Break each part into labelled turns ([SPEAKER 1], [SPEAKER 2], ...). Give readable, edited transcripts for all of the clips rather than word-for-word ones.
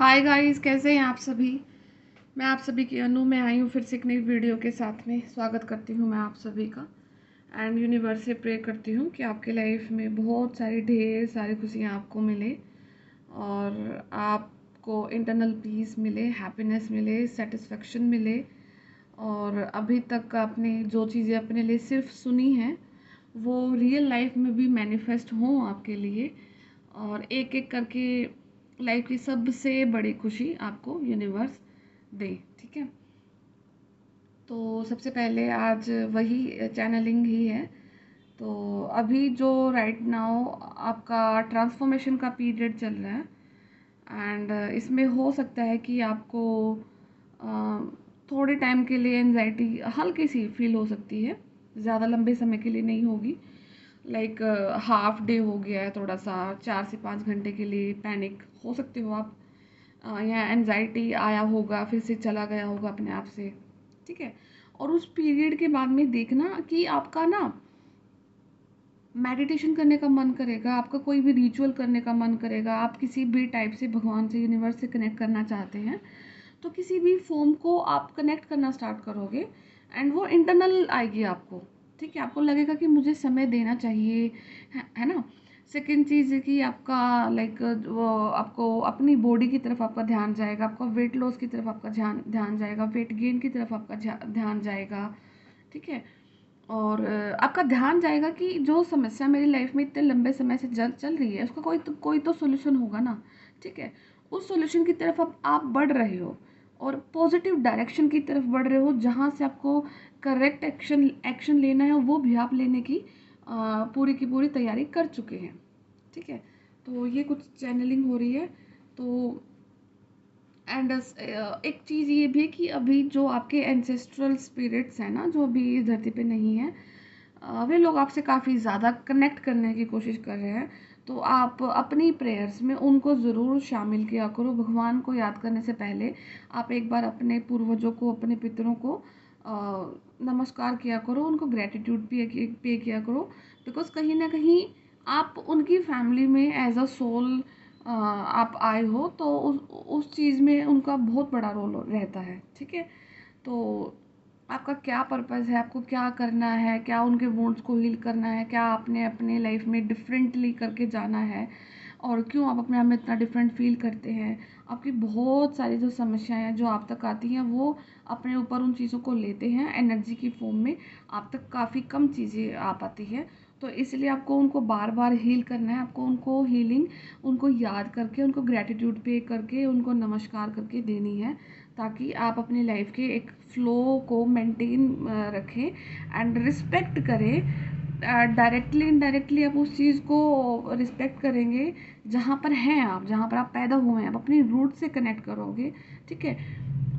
[SPEAKER 1] Hi guys, कैसे हैं आप सभी। मैं आप सभी की अनु में आई हूँ फिर से एक नई वीडियो के साथ में। स्वागत करती हूँ मैं आप सभी का एंड यूनिवर्स से प्रे करती हूँ कि आपके लाइफ में बहुत सारी ढेर सारी खुशियाँ आपको मिले और आपको इंटरनल पीस मिले, हैप्पीनेस मिले, सेटिस्फेक्शन मिले। और अभी तक आपने जो चीज़ें अपने लिए सिर्फ सुनी हैं वो रियल लाइफ में भी मैनिफेस्ट हों आपके लिए, और एक एक करके लाइफ की सबसे बड़ी खुशी आपको यूनिवर्स दे। ठीक है, तो सबसे पहले आज वही चैनलिंग ही है। तो अभी जो राइट नाउ आपका ट्रांसफॉर्मेशन का पीरियड चल रहा है एंड इसमें हो सकता है कि आपको थोड़े टाइम के लिए एनजाइटी हल्की सी फील हो सकती है, ज़्यादा लंबे समय के लिए नहीं होगी। लाइक हाफ डे हो गया है, थोड़ा सा 4 से 5 घंटे के लिए पैनिक हो सकते हो आप, या एनजाइटी आया होगा फिर से चला गया होगा अपने आप से। ठीक है, और उस पीरियड के बाद में देखना कि आपका ना मेडिटेशन करने का मन करेगा, आपका कोई भी रिचुअल करने का मन करेगा, आप किसी भी टाइप से भगवान से, यूनिवर्स से कनेक्ट करना चाहते हैं तो किसी भी फॉर्म को आप कनेक्ट करना स्टार्ट करोगे एंड वो इंटरनल आएगी आपको। ठीक है, आपको लगेगा कि मुझे समय देना चाहिए, है ना। सेकेंड चीज़ है कि आपका लाइक वो आपको अपनी बॉडी की तरफ आपका ध्यान जाएगा, आपका वेट लॉस की तरफ आपका ध्यान ध्यान जाएगा, वेट गेन की तरफ आपका ध्यान जाएगा। ठीक है, और आपका ध्यान जाएगा कि जो समस्या मेरी लाइफ में इतने लंबे समय से चल चल रही है उसका कोई तो सोल्यूशन होगा ना। ठीक है, उस सोल्यूशन की तरफ अब आप बढ़ रहे हो और पॉजिटिव डायरेक्शन की तरफ बढ़ रहे हो, जहाँ से आपको करेक्ट एक्शन एक्शन लेना है वो भी आप लेने की पूरी की पूरी तैयारी कर चुके हैं। ठीक है, तो ये कुछ चैनलिंग हो रही है। तो एंड एक चीज़ ये भी है कि अभी जो आपके एंसेस्ट्रल स्पिरिट्स हैं ना, जो अभी इस धरती पे नहीं है, वे लोग आपसे काफ़ी ज़्यादा कनेक्ट करने की कोशिश कर रहे हैं। तो आप अपनी प्रेयर्स में उनको ज़रूर शामिल किया करो। भगवान को याद करने से पहले आप एक बार अपने पूर्वजों को, अपने पितरों को नमस्कार किया करो, उनको ग्रेटिट्यूड पे किया करो। बिकॉज कहीं ना कहीं आप उनकी फैमिली में एज अ सोल आप आए हो, तो उस चीज़ में उनका बहुत बड़ा रोल रहता है। ठीक है, तो आपका क्या पर्पस है, आपको क्या करना है, क्या उनके वुंड्स को हील करना है, क्या आपने अपने लाइफ में डिफरेंटली करके जाना है, और क्यों आप अपने आप में इतना डिफरेंट फील करते हैं। आपकी बहुत सारी जो समस्याएं हैं जो आप तक आती हैं वो अपने ऊपर उन चीज़ों को लेते हैं एनर्जी की फॉर्म में। आप तक काफ़ी कम चीज़ें आ पाती हैं, तो इसलिए आपको उनको बार बार हील करना है। आपको उनको हीलिंग, उनको याद करके, उनको ग्रैटिट्यूड पे करके, उनको नमस्कार करके देनी है, ताकि आप अपनी लाइफ के एक फ़्लो को मेंटेन रखें एंड रिस्पेक्ट करें। डायरेक्टली इनडायरेक्टली आप उस चीज़ को रिस्पेक्ट करेंगे जहाँ पर हैं आप, जहाँ पर आप पैदा हुए हैं, आप अपनी रूट से कनेक्ट करोगे। ठीक है,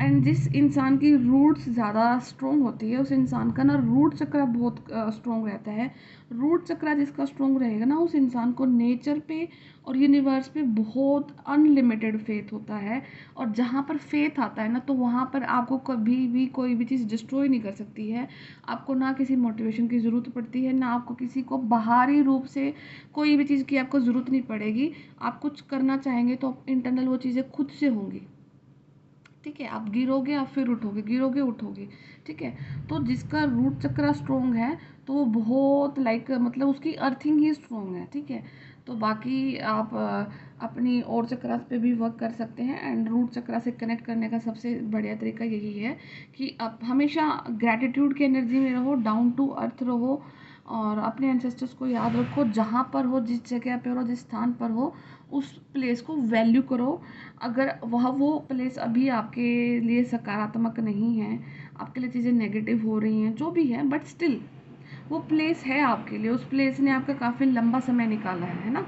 [SPEAKER 1] एंड जिस इंसान की रूट्स ज़्यादा स्ट्रॉन्ग होती है उस इंसान का ना रूट चक्र बहुत स्ट्रॉन्ग रहता है। रूट चक्र जिसका स्ट्रॉन्ग रहेगा ना, उस इंसान को नेचर पे और यूनिवर्स पे बहुत अनलिमिटेड फेथ होता है। और जहाँ पर फेथ आता है ना, तो वहाँ पर आपको कभी भी कोई भी चीज़ डिस्ट्रॉय नहीं कर सकती है। आपको ना किसी मोटिवेशन की ज़रूरत पड़ती है, ना आपको किसी को बाहरी रूप से कोई भी चीज़ की आपको ज़रूरत नहीं पड़ेगी। आप कुछ करना चाहेंगे तो इंटरनल वो चीज़ें खुद से होंगी। ठीक है, आप गिरोगे आप फिर उठोगे, गिरोगे उठोगे। ठीक है, तो जिसका रूट चक्र स्ट्रॉन्ग है तो वो बहुत लाइक मतलब उसकी अर्थिंग ही स्ट्रॉन्ग है। ठीक है, तो बाकी आप अपनी और चक्रास पे भी वर्क कर सकते हैं एंड रूट चक्रा से कनेक्ट करने का सबसे बढ़िया तरीका यही है कि आप हमेशा ग्रैटिट्यूड की एनर्जी में रहो, डाउन टू अर्थ रहो, और अपने एंसेस्टर्स को याद रखो। जहाँ पर हो, जिस जगह पर हो, जिस स्थान पर हो, उस प्लेस को वैल्यू करो। अगर वह वो प्लेस अभी आपके लिए सकारात्मक नहीं है, आपके लिए चीज़ें नेगेटिव हो रही हैं, जो भी है, बट स्टिल वो प्लेस है आपके लिए, उस प्लेस ने आपका काफ़ी लंबा समय निकाला है ना।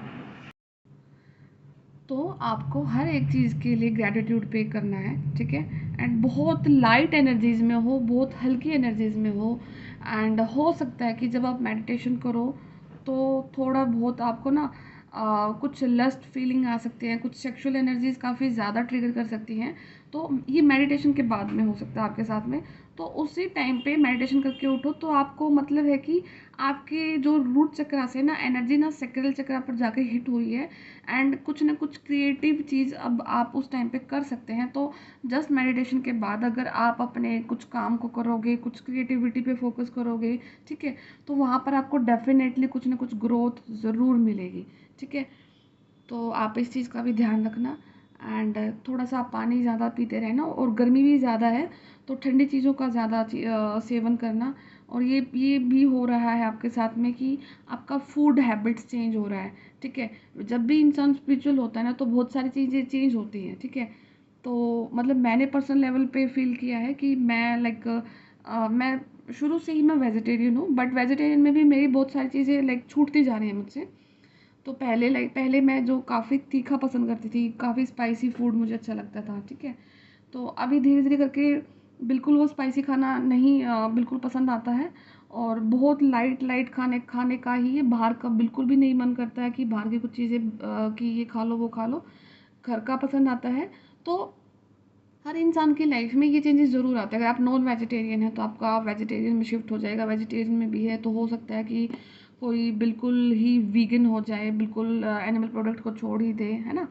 [SPEAKER 1] तो आपको हर एक चीज़ के लिए ग्रैटिट्यूड पे करना है। ठीक है, एंड बहुत लाइट एनर्जीज में हो, बहुत हल्की एनर्जीज में हो। एंड हो सकता है कि जब आप मेडिटेशन करो तो थोड़ा बहुत आपको ना कुछ लस्ट फीलिंग आ सकते हैं, कुछ सेक्सुअल एनर्जीज काफ़ी ज़्यादा ट्रिगर कर सकती हैं। तो ये मेडिटेशन के बाद में हो सकता है आपके साथ में। तो उसी टाइम पे मेडिटेशन करके उठो तो आपको मतलब है कि आपके जो रूट चक्रा से ना एनर्जी ना सैक्रल चक्रा पर जाके हिट हुई है, एंड कुछ ना कुछ क्रिएटिव चीज़ अब आप उस टाइम पे कर सकते हैं। तो जस्ट मेडिटेशन के बाद अगर आप अपने कुछ काम को करोगे, कुछ क्रिएटिविटी पे फोकस करोगे, ठीक है, तो वहाँ पर आपको डेफिनेटली कुछ ना कुछ ग्रोथ ज़रूर मिलेगी। ठीक है, तो आप इस चीज़ का भी ध्यान रखना। एंड थोड़ा सा आप पानी ज़्यादा पीते रहना, और गर्मी भी ज़्यादा है तो ठंडी चीज़ों का ज़्यादा सेवन करना। और ये भी हो रहा है आपके साथ में कि आपका फूड हैबिट्स चेंज हो रहा है। ठीक है, जब भी इंसान स्पिरिचुअल होता है ना तो बहुत सारी चीज़ें चेंज होती हैं। ठीक है, तो मतलब मैंने पर्सनल लेवल पे फील किया है कि मैं लाइक मैं शुरू से ही मैं वेजिटेरियन हूँ, बट वेजिटेरियन में भी मेरी बहुत सारी चीज़ें लाइक छूटती जा रही हैं मुझसे। तो पहले मैं जो काफ़ी तीखा पसंद करती थी, काफ़ी स्पाइसी फूड मुझे अच्छा लगता था। ठीक है, तो अभी धीरे-धीरे करके बिल्कुल वो स्पाइसी खाना नहीं बिल्कुल पसंद आता है, और बहुत लाइट खाने खाने का ही है। बाहर का बिल्कुल भी नहीं मन करता है कि बाहर की कुछ चीज़ें कि ये खा लो, वो खा लो। घर का पसंद आता है। तो हर इंसान की लाइफ में ये चेंजेस ज़रूर आते हैं। अगर आप नॉन वेजिटेरियन हैं तो आपका वेजिटेरियन में शिफ्ट हो जाएगा, वेजिटेरियन में भी है तो हो सकता है कि कोई बिल्कुल ही वीगन हो जाए, बिल्कुल एनिमल प्रोडक्ट को छोड़ ही दे, है ना।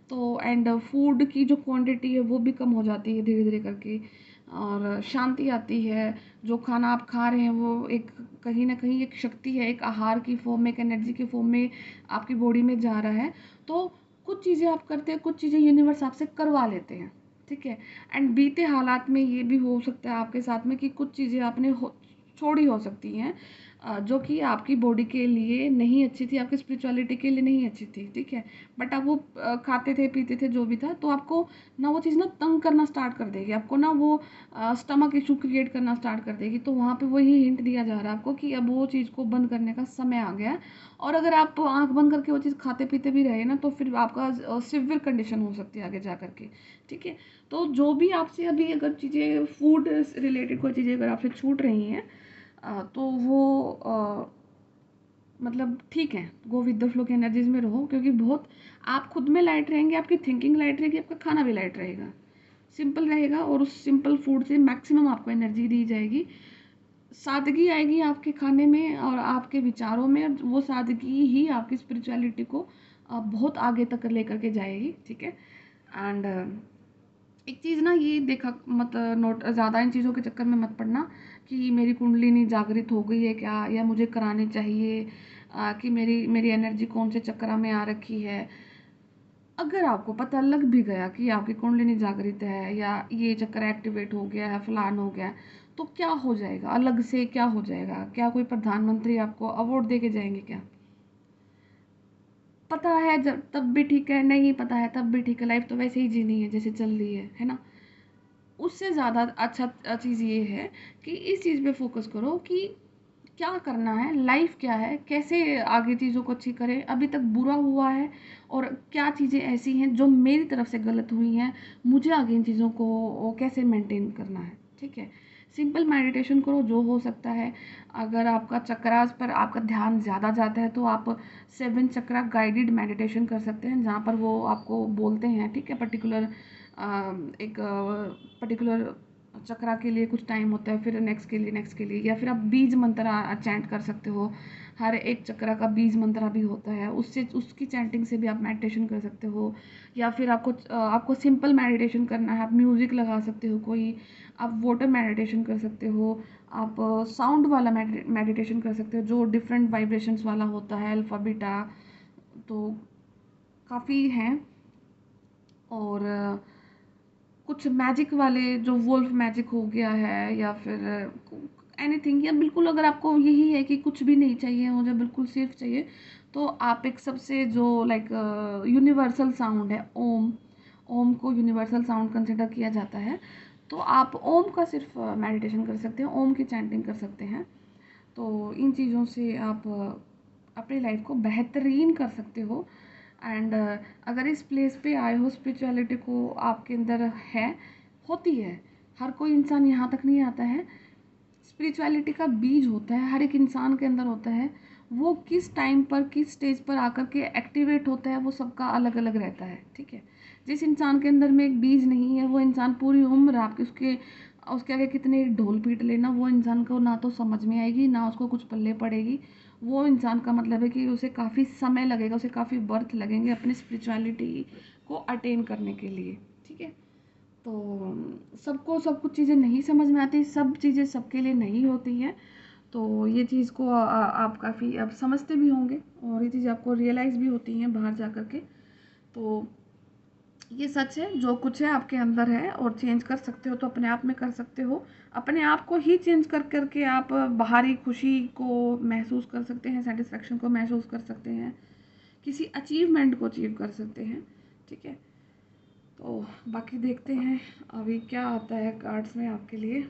[SPEAKER 1] तो एंड फूड की जो क्वांटिटी है वो भी कम हो जाती है धीरे धीरे करके, और शांति आती है। जो खाना आप खा रहे हैं वो एक कहीं ना कहीं एक शक्ति है, एक आहार की फॉर्म में, एक एनर्जी की फॉर्म में आपकी बॉडी में जा रहा है। तो कुछ चीज़ें आप करते हैं, कुछ चीज़ें यूनिवर्स आपसे करवा लेते हैं। ठीक है, एंड बीते हालात में ये भी हो सकता है आपके साथ में कि कुछ चीज़ें आपने छोड़ी हो सकती हैं, जो कि आपकी बॉडी के लिए नहीं अच्छी थी, आपकी स्पिरिचुअलिटी के लिए नहीं अच्छी थी। ठीक है, बट आप वो खाते थे, पीते थे, जो भी था, तो आपको ना वो चीज़ ना तंग करना स्टार्ट कर देगी, आपको ना वो स्टमक इशू क्रिएट करना स्टार्ट कर देगी। तो वहाँ पे वही हिंट दिया जा रहा है आपको कि अब वो चीज़ को बंद करने का समय आ गया है। और अगर आप आँख बंद करके वो चीज़ खाते पीते भी रहे ना तो फिर आपका सिवियर कंडीशन हो सकती है आगे जा करके। ठीक है, तो जो भी आपसे अभी अगर चीज़ें फूड रिलेटेड कोई चीज़ें अगर आपसे छूट रही हैं, तो वो मतलब ठीक है, गो विद द फ्लो की एनर्जीज में रहो, क्योंकि बहुत आप खुद में लाइट रहेंगे, आपकी थिंकिंग लाइट रहेगी, आपका खाना भी लाइट रहेगा, सिंपल रहेगा, और उस सिंपल फूड से मैक्सिमम आपको एनर्जी दी जाएगी। सादगी आएगी आपके खाने में और आपके विचारों में, और वो सादगी ही आपकी स्पिरिचुअलिटी को बहुत आगे तक लेकर के जाएगी। ठीक है, एंड एक चीज़ ना ये देखा मत, नोट ज़्यादा इन चीज़ों के चक्कर में मत पड़ना कि मेरी कुंडलिनी जागृत हो गई है क्या, या मुझे करानी चाहिए, कि मेरी मेरी एनर्जी कौन से चक्र में आ रखी है। अगर आपको पता लग भी गया कि आपकी कुंडलिनी जागृत है, या ये चक्र एक्टिवेट हो गया है, फलान हो गया है, तो क्या हो जाएगा, अलग से क्या हो जाएगा, क्या कोई प्रधानमंत्री आपको अवार्ड दे के जाएंगे क्या? पता है जब तब भी ठीक है, नहीं पता है तब भी ठीक है, लाइफ तो वैसे ही जीनी है जैसे चल रही है ना। उससे ज़्यादा अच्छा चीज़ ये है कि इस चीज़ पे फोकस करो कि क्या करना है, लाइफ क्या है, कैसे आगे चीज़ों को अच्छी करें, अभी तक बुरा हुआ है, और क्या चीज़ें ऐसी हैं जो मेरी तरफ से गलत हुई हैं, मुझे आगे इन चीज़ों को कैसे मेंटेन करना है। ठीक है, सिंपल मेडिटेशन करो जो हो सकता है। अगर आपका चक्रास पर आपका ध्यान ज़्यादा जाता है तो आप 7 चक्रा गाइडेड मेडिटेशन कर सकते हैं, जहाँ पर वो आपको बोलते हैं, ठीक है, पर्टिकुलर एक पर्टिकुलर चक्रा के लिए कुछ टाइम होता है, फिर नेक्स्ट के लिए, या फिर आप बीज मंत्र चैंट कर सकते हो। हर एक चक्रा का बीज मंत्र भी होता है, उससे उसकी चैंटिंग से भी आप मेडिटेशन कर सकते हो। या फिर आपको सिंपल मेडिटेशन करना है, आप म्यूज़िक लगा सकते हो कोई, आप वाटर मेडिटेशन कर सकते हो, आप साउंड वाला मेडिटेशन कर सकते हो जो डिफरेंट वाइब्रेशंस वाला होता है, अल्फा बीटा, तो काफ़ी हैं। और कुछ मैजिक वाले जो वुल्फ मैजिक हो गया है, या फिर एनीथिंग, या बिल्कुल अगर आपको यही है कि कुछ भी नहीं चाहिए, मुझे बिल्कुल सिर्फ चाहिए, तो आप एक सबसे जो लाइक यूनिवर्सल साउंड है ओम, ओम को यूनिवर्सल साउंड कंसिडर किया जाता है, तो आप ओम का सिर्फ मेडिटेशन कर सकते हैं, ओम की चैंटिंग कर सकते हैं। तो इन चीज़ों से आप अपनी लाइफ को बेहतरीन कर सकते हो। एंड अगर इस प्लेस पे आए हो, स्पिरिचुअलिटी को आपके अंदर है, होती है, हर कोई इंसान यहाँ तक नहीं आता है। स्पिरिचुअलिटी का बीज होता है, हर एक इंसान के अंदर होता है। वो किस टाइम पर किस स्टेज पर आकर के एक्टिवेट होता है वो सबका अलग अलग रहता है, ठीक है। जिस इंसान के अंदर में एक बीज नहीं है वो इंसान पूरी उम्र आपके उसके उसके आगे कितने ढोल पीट लेना, वो इंसान को ना तो समझ में आएगी ना उसको कुछ पल्ले पड़ेगी। वो इंसान का मतलब है कि उसे काफ़ी समय लगेगा, उसे काफ़ी बर्थ लगेंगे अपनी स्पिरिचुअलिटी को अटेन करने के लिए, ठीक है। तो सबको सब कुछ चीज़ें नहीं समझ में आती, सब चीज़ें सबके लिए नहीं होती हैं। तो ये चीज़ को आप काफ़ी अब समझते भी होंगे और ये चीज़ आपको रियलाइज़ भी होती हैं बाहर जा कर के। तो ये सच है, जो कुछ है आपके अंदर है और चेंज कर सकते हो तो अपने आप में कर सकते हो। अपने आप को ही चेंज कर कर के आप बाहरी खुशी को महसूस कर सकते हैं, सेटिस्फेक्शन को महसूस कर सकते हैं, किसी अचीवमेंट को अचीव कर सकते हैं, ठीक है। तो बाकी देखते हैं अभी क्या आता है कार्ड्स में आपके लिए।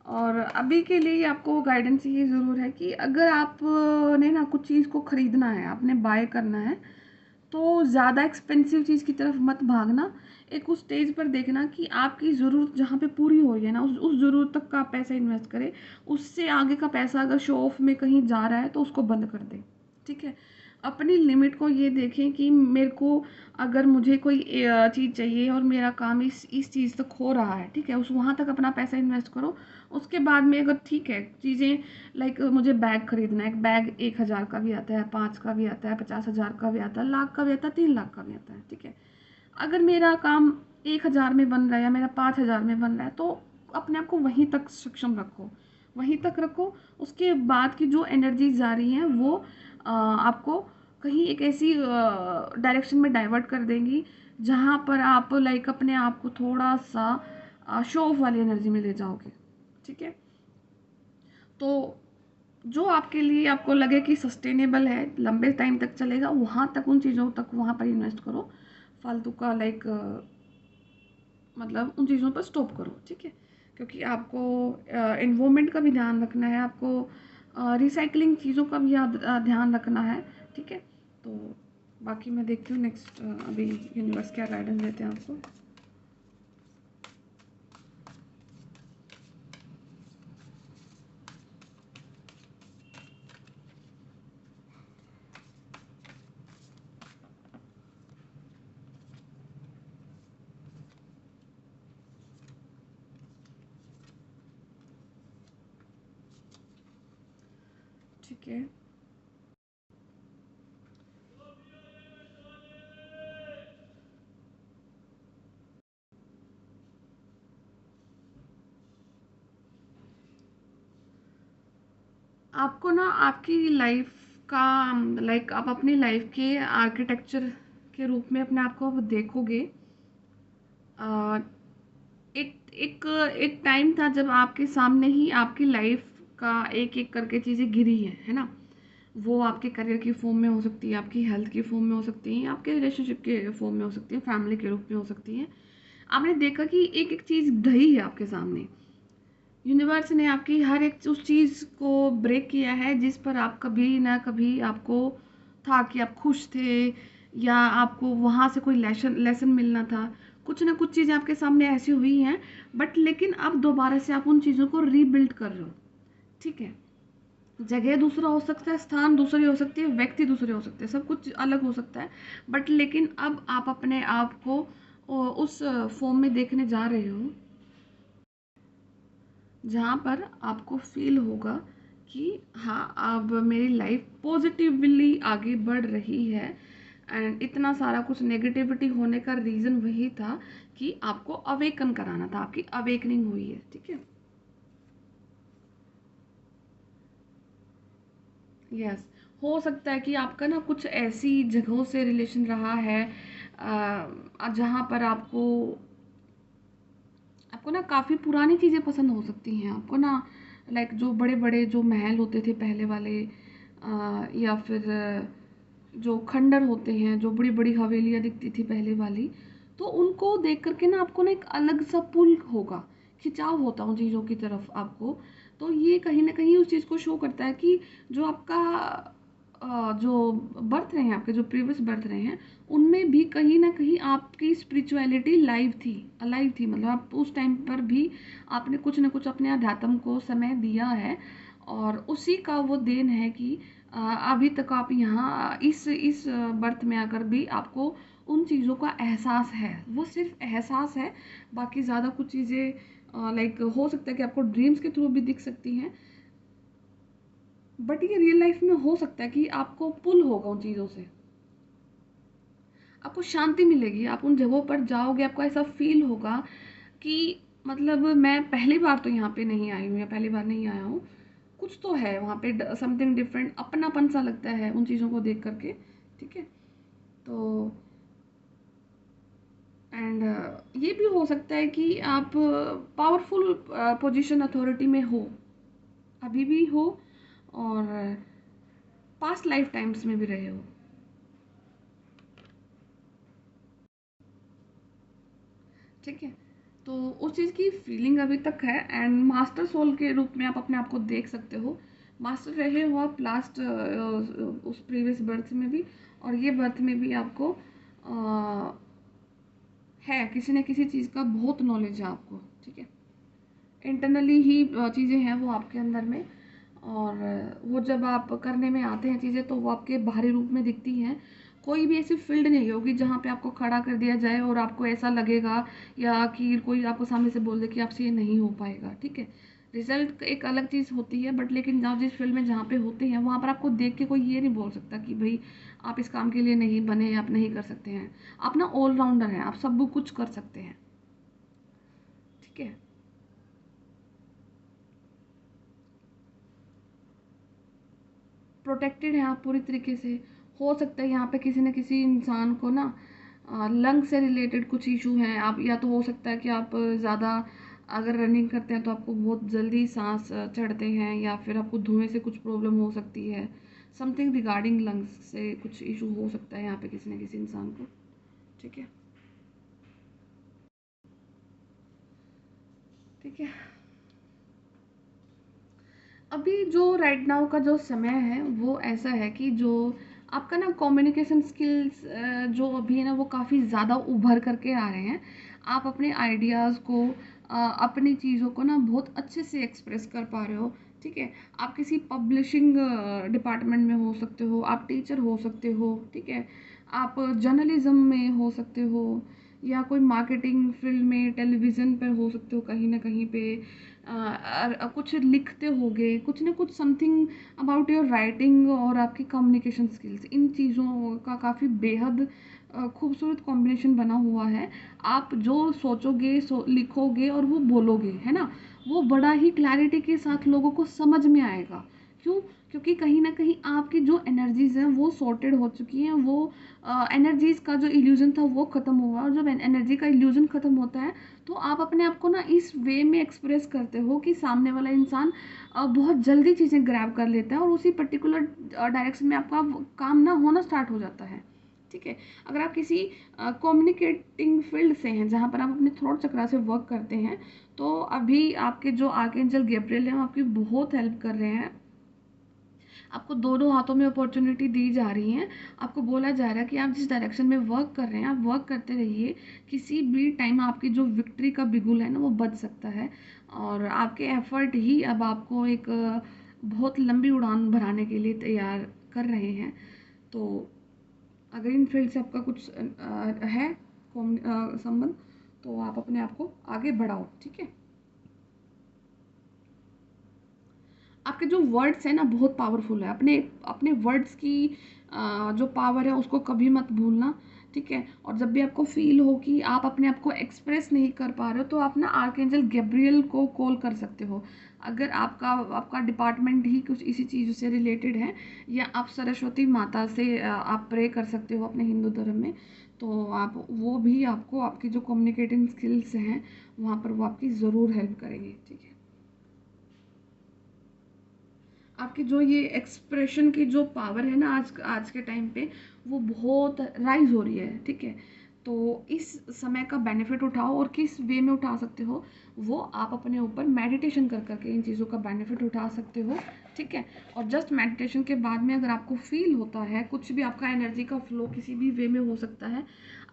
[SPEAKER 1] और अभी के लिए आपको गाइडेंस ये ज़रूर है कि अगर आपने ना कुछ चीज़ को ख़रीदना है, आपने बाय करना है, तो ज़्यादा एक्सपेंसिव चीज़ की तरफ मत भागना। एक उस स्टेज पर देखना कि आपकी ज़रूरत जहाँ पे पूरी हो रही है ना, उस ज़रूरत तक का पैसा इन्वेस्ट करें। उससे आगे का पैसा अगर शो ऑफ में कहीं जा रहा है तो उसको बंद कर दें, ठीक है। अपनी लिमिट को ये देखें कि मेरे को अगर मुझे कोई चीज़ चाहिए और मेरा काम इस चीज़ तक हो रहा है, ठीक है, उस वहाँ तक अपना पैसा इन्वेस्ट करो। उसके बाद में अगर ठीक है चीज़ें लाइक मुझे बैग खरीदना है, एक बैग 1,000 का भी आता है, 5 का भी आता है, 50,000 का भी आता है, लाख का भी आता है, 3 लाख का भी आता है, ठीक है। अगर मेरा काम 1,000 में बन रहा है या मेरा 5,000 में बन रहा है तो अपने आप को वहीं तक सक्षम रखो, वहीं तक रखो। उसके बाद की जो एनर्जी जा रही हैं वो आपको कहीं एक ऐसी डायरेक्शन में डाइवर्ट कर देंगी जहाँ पर आप लाइक अपने आप को थोड़ा सा शो ऑफ वाली एनर्जी में ले जाओगे, ठीक है। तो जो आपके लिए आपको लगे कि सस्टेनेबल है, लंबे टाइम तक चलेगा, वहाँ तक उन चीज़ों तक वहाँ पर इन्वेस्ट करो। फालतू का लाइक मतलब उन चीज़ों पर स्टॉप करो, ठीक है। क्योंकि आपको एनवायरनमेंट का भी ध्यान रखना है, आपको रिसाइकलिंग चीज़ों का भी ध्यान रखना है, ठीक है। तो बाकी मैं देखती हूँ नेक्स्ट अभी यूनिवर्स क्या गाइडेंस देते हैं आपको। ठीक है, आपको ना आपकी लाइफ का लाइक आप अपनी लाइफ के आर्किटेक्चर के रूप में अपने आप को आप देखोगे। अ, एक एक एक टाइम था जब आपके सामने ही आपकी लाइफ का एक एक करके चीज़ें गिरी है ना। वो आपके करियर की फॉर्म में हो सकती है, आपकी हेल्थ की फॉर्म में हो सकती है, आपके रिलेशनशिप के फॉर्म में हो सकती है, फैमिली के रूप में हो सकती है। आपने देखा कि एक एक चीज़ ढही है आपके सामने। यूनिवर्स ने आपकी हर एक उस चीज़ को ब्रेक किया है जिस पर आप कभी ना कभी आपको था कि आप खुश थे या आपको वहाँ से कोई लेसन लेसन मिलना था। कुछ ना कुछ चीज़ें आपके सामने ऐसी हुई हैं, बट लेकिन अब दोबारा से आप उन चीज़ों को रीबिल्ड कर रहे हो, ठीक है। जगह दूसरा हो सकता है, स्थान दूसरी हो सकती है, व्यक्ति दूसरे हो सकते हैं, सब कुछ अलग हो सकता है, बट लेकिन अब आप अपने आप को उस फॉर्म में देखने जा रहे हो जहाँ पर आपको फील होगा कि हाँ अब मेरी लाइफ पॉजिटिवली आगे बढ़ रही है। एंड इतना सारा कुछ नेगेटिविटी होने का रीज़न वही था कि आपको अवेकन कराना था, आपकी अवेकनिंग हुई है, ठीक है। यस, हो सकता है कि आपका ना कुछ ऐसी जगहों से रिलेशन रहा है जहाँ पर आपको आपको ना काफ़ी पुरानी चीज़ें पसंद हो सकती हैं। आपको ना लाइक जो बड़े-बड़े जो महल होते थे पहले वाले या फिर जो खंडर होते हैं, जो बड़ी-बड़ी हवेलियाँ दिखती थी पहले वाली, तो उनको देख कर के ना आपको ना एक अलग-सा पुल होगा, खिंचाव होता उन चीज़ों की तरफ आपको। तो ये कहीं न कहीं उस चीज़ को शो करता है कि जो आपका जो बर्थ रहे हैं, आपके जो प्रीवियस बर्थ रहे हैं, उनमें भी कहीं न कहीं आपकी स्पिरिचुअलिटी लाइव थी, अलाइव थी। मतलब आप उस टाइम पर भी आपने कुछ न कुछ अपने अध्यात्म को समय दिया है और उसी का वो देन है कि अभी तक आप यहाँ इस बर्थ में आकर भी आपको उन चीज़ों का एहसास है। वो सिर्फ एहसास है, बाकी ज़्यादा कुछ चीज़ें लाइक हो सकता है कि आपको ड्रीम्स के थ्रू भी दिख सकती हैं, बट ये रियल लाइफ में हो सकता है कि आपको पुल होगा उन चीज़ों से, आपको शांति मिलेगी, आप उन जगहों पर जाओगे, आपको ऐसा फील होगा कि मतलब मैं पहली बार तो यहाँ पे नहीं आई हूँ या पहली बार नहीं आया हूँ, कुछ तो है वहाँ पे, समथिंग डिफरेंट, अपनापन सा लगता है उन चीज़ों को देख करके। ठीक है, तो एंड ये भी हो सकता है कि आप पावरफुल पोजीशन अथॉरिटी में हो, अभी भी हो, और पास्ट लाइफ टाइम्स में भी रहे हो। ठीक है, तो उस चीज़ की फीलिंग अभी तक है, एंड मास्टर सोल के रूप में आप अपने आप को देख सकते हो। मास्टर रहे हो आप लास्ट उस प्रीवियस बर्थ में भी, और ये बर्थ में भी आपको है किसी न किसी चीज़ का बहुत नॉलेज है आपको। ठीक है, इंटरनली ही चीज़ें हैं वो आपके अंदर में, और वो जब आप करने में आते हैं चीज़ें तो वो आपके बाहरी रूप में दिखती हैं। कोई भी ऐसी फील्ड नहीं होगी जहाँ पे आपको खड़ा कर दिया जाए और आपको ऐसा लगेगा, या कि कोई आपको सामने से बोल दे कि आपसे ये नहीं हो पाएगा। ठीक है, रिजल्ट एक अलग चीज़ होती है, बट लेकिन जहाँ जिस फील्ड में जहाँ पे होते हैं वहाँ पर आपको देख के कोई ये नहीं बोल सकता कि भाई आप इस काम के लिए नहीं बने, आप नहीं कर सकते हैं। आप ना ऑलराउंडर हैं, आप सब कुछ कर सकते हैं। ठीक है, प्रोटेक्टेड हैं आप पूरी तरीके से। हो सकता है यहाँ पे किसी न किसी इंसान को ना लंग से रिलेटेड कुछ इशू हैं, आप या तो हो सकता है कि आप ज़्यादा अगर रनिंग करते हैं तो आपको बहुत जल्दी सांस चढ़ते हैं, या फिर आपको धुएं से कुछ प्रॉब्लम हो सकती है, समथिंग रिगार्डिंग लंग्स से कुछ इशू हो सकता है यहाँ पे किसी न किसी इंसान को। ठीक है, ठीक है, अभी जो राइट नाउ का जो समय है वो ऐसा है कि जो आपका ना कम्युनिकेशन स्किल्स जो अभी है ना वो काफ़ी ज़्यादा उभर करके आ रहे हैं। आप अपने आइडियाज़ को अपनी चीज़ों को ना बहुत अच्छे से एक्सप्रेस कर पा रहे हो। ठीक है, आप किसी पब्लिशिंग डिपार्टमेंट में हो सकते हो, आप टीचर हो सकते हो। ठीक है, आप जर्नलिज्म में हो सकते हो, या कोई मार्केटिंग फील्ड में टेलीविज़न पर हो सकते हो कहीं ना कहीं पे। कुछ लिखते होगे, कुछ ना कुछ समथिंग अबाउट योर राइटिंग और आपकी कम्युनिकेशन स्किल्स, इन चीज़ों का काफ़ी बेहद खूबसूरत कॉम्बिनेशन बना हुआ है। आप जो सोचोगे लिखोगे और वो बोलोगे, है ना, वो बड़ा ही क्लैरिटी के साथ लोगों को समझ में आएगा। क्यों? क्योंकि कहीं ना कहीं आपकी जो एनर्जीज हैं वो सॉर्टेड हो चुकी हैं, वो एनर्जीज का जो इल्यूजन था वो ख़त्म हुआ, और जब एनर्जी का इल्यूजन ख़त्म होता है तो आप अपने आप को ना इस वे में एक्सप्रेस करते हो कि सामने वाला इंसान बहुत जल्दी चीज़ें ग्रैब कर लेता है, और उसी पर्टिकुलर डायरेक्शन में आपका काम ना होना स्टार्ट हो जाता है। ठीक है, अगर आप किसी कम्युनिकेटिंग फील्ड से हैं जहाँ पर आप अपने थ्रोट चक्रा से वर्क करते हैं, तो अभी आपके जो आर्कएंजल गैब्रियल हैं वो आपकी बहुत हेल्प कर रहे हैं। आपको दोनों हाथों में अपॉर्चुनिटी दी जा रही हैं। आपको बोला जा रहा है कि आप जिस डायरेक्शन में वर्क कर रहे हैं आप वर्क करते रहिए, किसी भी टाइम आपकी जो विक्ट्री का बिगुल है ना वो बच सकता है, और आपके एफर्ट ही अब आपको एक बहुत लंबी उड़ान भराने के लिए तैयार कर रहे हैं। तो अगर इन फील्ड से आपका कुछ है संबंध, तो आप अपने आप को आगे बढ़ाओ। ठीक है, आपके जो वर्ड्स हैं ना बहुत पावरफुल है, अपने अपने वर्ड्स की जो पावर है उसको कभी मत भूलना। ठीक है, और जब भी आपको फील हो कि आप अपने आप को एक्सप्रेस नहीं कर पा रहे हो तो आप ना आर्कएंजल गैब्रियल को कॉल कर सकते हो। अगर आपका आपका डिपार्टमेंट ही कुछ इसी चीज़ से रिलेटेड है, या आप सरस्वती माता से आप प्रे कर सकते हो अपने हिंदू धर्म में, तो आप वो भी आपको आपकी जो कम्युनिकेटिंग स्किल्स हैं वहाँ पर वो आपकी ज़रूर हेल्प करेंगे। ठीक है, आपकी जो ये एक्सप्रेशन की जो पावर है ना आज आज के टाइम पे वो बहुत राइज हो रही है। ठीक है, तो इस समय का बेनिफिट उठाओ, और किस वे में उठा सकते हो वो आप अपने ऊपर मेडिटेशन कर करके इन चीज़ों का बेनिफिट उठा सकते हो। ठीक है, और जस्ट मेडिटेशन के बाद में अगर आपको फील होता है कुछ भी, आपका एनर्जी का फ्लो किसी भी वे में हो सकता है,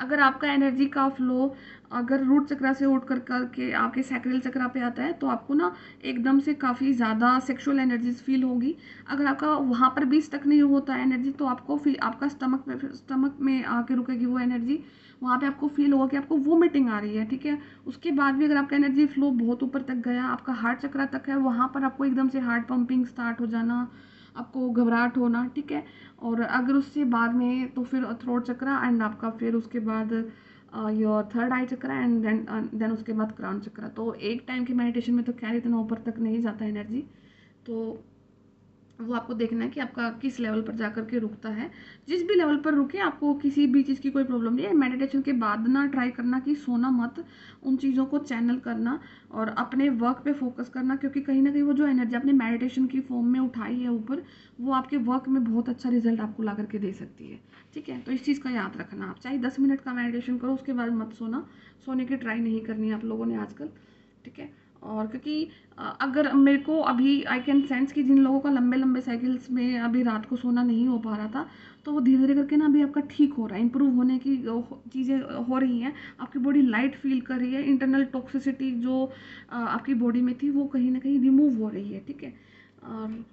[SPEAKER 1] अगर आपका एनर्जी का फ्लो अगर रूट चक्रा से उठ कर करके आपके सैक्रल चक्रा पे आता है तो आपको ना एकदम से काफ़ी ज़्यादा सेक्सुअल एनर्जीज फील होगी। अगर आपका वहाँ पर भी स्टक नहीं होता है एनर्जी तो आपको फील आपका स्टमक में आके रुकेगी वो एनर्जी। वहाँ पे आपको फील होगा कि आपको वोमिटिंग आ रही है, ठीक है। उसके बाद भी अगर आपका एनर्जी फ्लो बहुत ऊपर तक गया, आपका हार्ट चक्रा तक है, वहाँ पर आपको एकदम से हार्ट पंपिंग स्टार्ट हो जाना, आपको घबराहट होना, ठीक है। और अगर उससे बाद में तो फिर थ्रोट चक्रा एंड आपका फिर उसके बाद your third eye chakra and then उसके बाद क्राउन चक्रा। तो एक टाइम की मेडिटेशन में तो खैर इतना ऊपर तक नहीं जाता एनर्जी, तो वो आपको देखना है कि आपका किस लेवल पर जाकर के रुकता है। जिस भी लेवल पर रुके आपको किसी भी चीज़ की कोई प्रॉब्लम नहीं है। मेडिटेशन के बाद ना ट्राई करना कि सोना मत, उन चीज़ों को चैनल करना और अपने वर्क पे फोकस करना, क्योंकि कहीं ना कहीं वो जो एनर्जी आपने मेडिटेशन की फॉर्म में उठाई है ऊपर, वो आपके वर्क में बहुत अच्छा रिजल्ट आपको ला करके दे सकती है, ठीक है। तो इस चीज़ का याद रखना, आप चाहे 10 मिनट का मेडिटेशन करो उसके बाद मत सोना, सोने की ट्राई नहीं करनी है आप लोगों ने आजकल, ठीक है। और क्योंकि अगर मेरे को अभी आई कैन सेंस कि जिन लोगों का लंबे लंबे साइकिल्स में अभी रात को सोना नहीं हो पा रहा था, तो वो धीरे धीरे करके ना अभी आपका ठीक हो रहा है, इंप्रूव होने की चीज़ें हो रही हैं। आपकी बॉडी लाइट फील कर रही है, इंटरनल टॉक्सिसिटी जो आपकी बॉडी में थी वो कहीं ना कहीं रिमूव हो रही है, ठीक है। और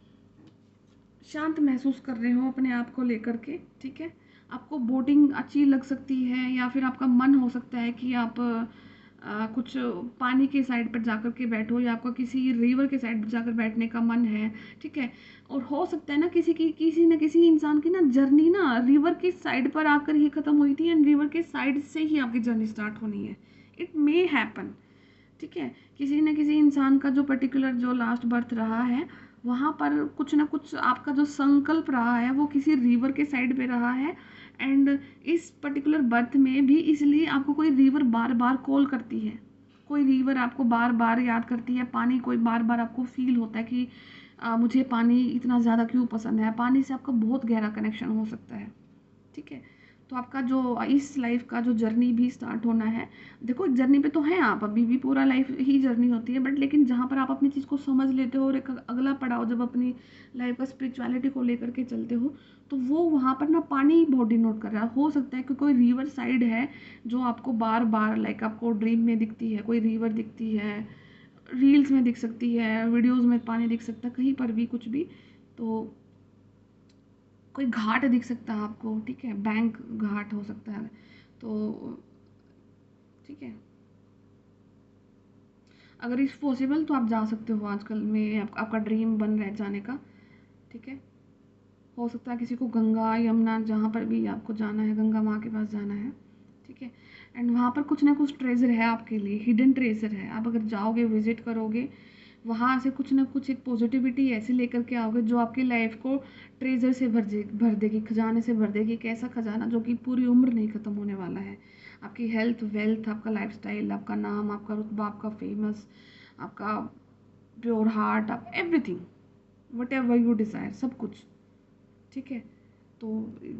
[SPEAKER 1] शांत महसूस कर रहे हो अपने आप को लेकर के, ठीक है। आपको बोटिंग अच्छी लग सकती है या फिर आपका मन हो सकता है कि आप कुछ पानी के साइड पर जाकर के बैठो, या आपका किसी रिवर के साइड पर जाकर बैठने का मन है, ठीक है। और हो सकता है ना किसी न किसी इंसान की ना जर्नी ना रिवर के साइड पर आकर ही ख़त्म हुई थी एंड रिवर के साइड से ही आपकी जर्नी स्टार्ट होनी है। इट मे हैपन, ठीक है। किसी न किसी इंसान का जो पर्टिकुलर जो लास्ट बर्थ रहा है, वहाँ पर कुछ ना कुछ आपका जो संकल्प रहा है वो किसी रिवर के साइड पे रहा है। एंड इस पर्टिकुलर बर्थ में भी इसलिए आपको कोई रिवर बार बार कॉल करती है, कोई रिवर आपको बार बार याद करती है, पानी कोई बार बार आपको फील होता है कि मुझे पानी इतना ज़्यादा क्यों पसंद है। पानी से आपका बहुत गहरा कनेक्शन हो सकता है, ठीक है। तो आपका जो इस लाइफ का जो जर्नी भी स्टार्ट होना है, देखो एक जर्नी पे तो हैं आप, अभी भी पूरा लाइफ ही जर्नी होती है, बट लेकिन जहाँ पर आप अपनी चीज़ को समझ लेते हो और एक अगला पड़ाव जब अपनी लाइफ का स्पिरिचुअलिटी को लेकर के चलते हो, तो वो वहाँ पर ना पानी बहुत डिनोट कर रहा है। हो सकता है कि कोई रिवर साइड है जो आपको बार बार लाइक आपको ड्रीम में दिखती है, कोई रिवर दिखती है, रील्स में दिख सकती है, वीडियोज़ में पानी दिख सकता है, कहीं पर भी कुछ भी, तो कोई घाट दिख सकता है आपको, ठीक है, बैंक घाट हो सकता है, तो ठीक है। अगर इस पॉसिबल तो आप जा सकते हो आजकल में, आपका ड्रीम बन रहा है जाने का, ठीक है। हो सकता है किसी को गंगा यमुना जहाँ पर भी आपको जाना है, गंगा माँ के पास जाना है, ठीक है। एंड वहाँ पर कुछ ना कुछ ट्रेजर है आपके लिए, हिडन ट्रेजर है। आप अगर जाओगे विजिट करोगे वहाँ से कुछ ना कुछ एक पॉजिटिविटी ऐसी लेकर के आओगे जो आपकी लाइफ को ट्रेजर से भर देगी, खजाने से भर देगी। एक ऐसा खजाना जो कि पूरी उम्र नहीं ख़त्म होने वाला है। आपकी हेल्थ, वेल्थ, आपका लाइफस्टाइल, आपका नाम, आपका रुतबा, आपका फेमस, आपका प्योर हार्ट, आप everything, what ever you desire, सब कुछ, ठीक है। तो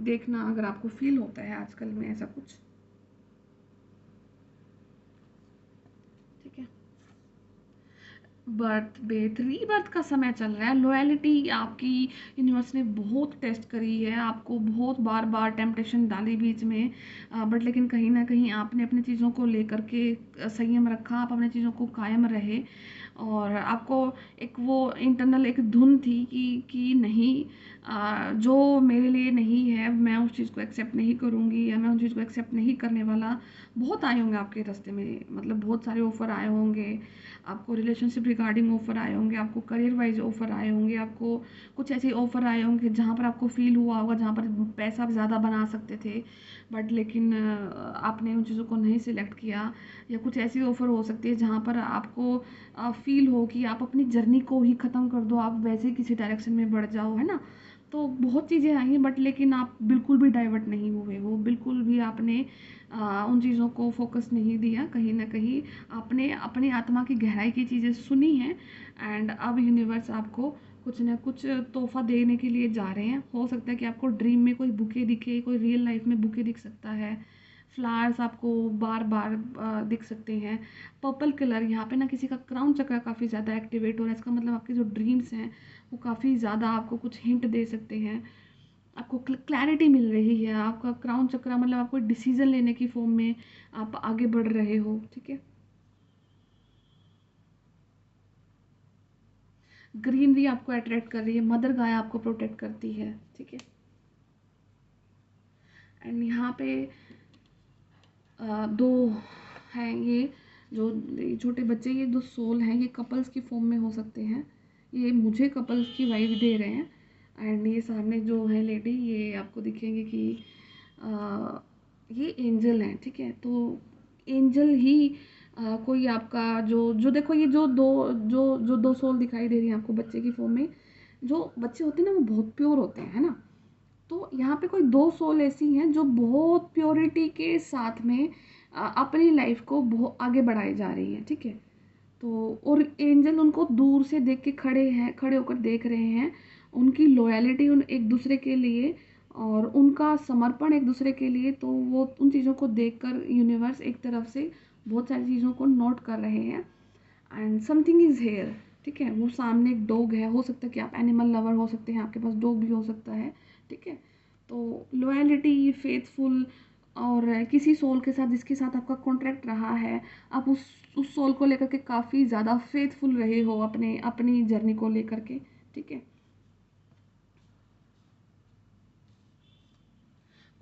[SPEAKER 1] देखना अगर आपको फील होता है आजकल में ऐसा कुछ, ठीक है। बर्थ, डेथ, रीबर्थ का समय चल रहा है। लॉयल्टी आपकी यूनिवर्स ने बहुत टेस्ट करी है, आपको बहुत बार बार टेम्पटेशन डाली बीच में, बट लेकिन कहीं ना कहीं आपने अपनी चीज़ों को लेकर के संयम रखा, आप अपनी चीज़ों को कायम रहे। और आपको एक वो इंटरनल एक धुन थी कि नहीं, जो मेरे लिए नहीं है मैं उस चीज़ को एक्सेप्ट नहीं करूँगी, या मैं उस चीज़ को एक्सेप्ट नहीं करने वाला। बहुत आए होंगे आपके रास्ते में, मतलब बहुत सारे ऑफ़र आए होंगे, आपको रिलेशनशिप रिगार्डिंग ऑफ़र आए होंगे, आपको करियर वाइज ऑफ़र आए होंगे, आपको कुछ ऐसे ऑफ़र आए होंगे जहाँ पर आपको फील हुआ होगा जहाँ पर पैसा आप ज़्यादा बना सकते थे, बट लेकिन आपने उन चीज़ों को नहीं सिलेक्ट किया। या कुछ ऐसी ऑफ़र हो सकती है जहाँ पर आपको फील हो कि आप अपनी जर्नी को ही ख़त्म कर दो, आप वैसे ही किसी डायरेक्शन में बढ़ जाओ, है ना। तो बहुत चीज़ें आई हैं, बट लेकिन आप बिल्कुल भी डाइवर्ट नहीं हुए हो, बिल्कुल भी आपने उन चीज़ों को फोकस नहीं दिया। कहीं ना कहीं आपने अपनी आत्मा की गहराई की चीज़ें सुनी हैं, एंड अब यूनिवर्स आपको कुछ ना कुछ तोहफा देने के लिए जा रहे हैं। हो सकता है कि आपको ड्रीम में कोई बुके दिखे, कोई रियल लाइफ में बुके दिख सकता है, फ्लावर्स आपको बार बार दिख सकते हैं। पर्पल कलर, यहाँ पे ना किसी का क्राउन चक्र काफ़ी ज़्यादा एक्टिवेट हो रहा है, इसका मतलब आपके जो ड्रीम्स हैं वो काफ़ी ज़्यादा आपको कुछ हिंट दे सकते हैं। आपको क्लैरिटी मिल रही है, आपका क्राउन चक्रा मतलब आपको डिसीजन लेने की फॉर्म में आप आगे बढ़ रहे हो, ठीक है। ग्रीनरी आपको अट्रैक्ट कर रही है, मदर गाय आपको प्रोटेक्ट करती है, ठीक है। एंड यहाँ पे दो हैं ये जो छोटे बच्चे, ये दो सोल हैं, ये कपल्स की फॉर्म में हो सकते हैं, ये मुझे कपल्स की वाइब दे रहे हैं। एंड ये सामने जो है लेडी, ये आपको दिखेंगे कि ये एंजल हैं, ठीक है। तो एंजल ही कोई आपका जो जो देखो ये जो दो सोल दिखाई दे रही हैं आपको बच्चे की फॉर्म में, जो बच्चे होते हैं ना वो बहुत प्योर होते हैं, है ना। तो यहाँ पे कोई दो सोल ऐसी हैं जो बहुत प्योरिटी के साथ में अपनी लाइफ को बहुत आगे बढ़ाई जा रही है, ठीक है। तो और एंजल उनको दूर से देख के खड़े होकर देख रहे हैं, उनकी लॉयलिटी उन एक दूसरे के लिए और उनका समर्पण एक दूसरे के लिए, तो वो उन चीज़ों को देखकर यूनिवर्स एक तरफ से बहुत सारी चीज़ों को नोट कर रहे हैं। एंड समथिंग इज़ हेयर, ठीक है। वो सामने एक डॉग है, हो सकता है कि आप एनिमल लवर हो सकते हैं, आपके पास डॉग भी हो सकता है, ठीक है। तो लॉयलिटी, फेथफुल और किसी सोल के साथ जिसके साथ आपका कॉन्ट्रैक्ट रहा है, आप उस सोल को लेकर के काफ़ी ज़्यादा फेथफुल रहे हो अपने अपनी जर्नी को लेकर के, ठीक है।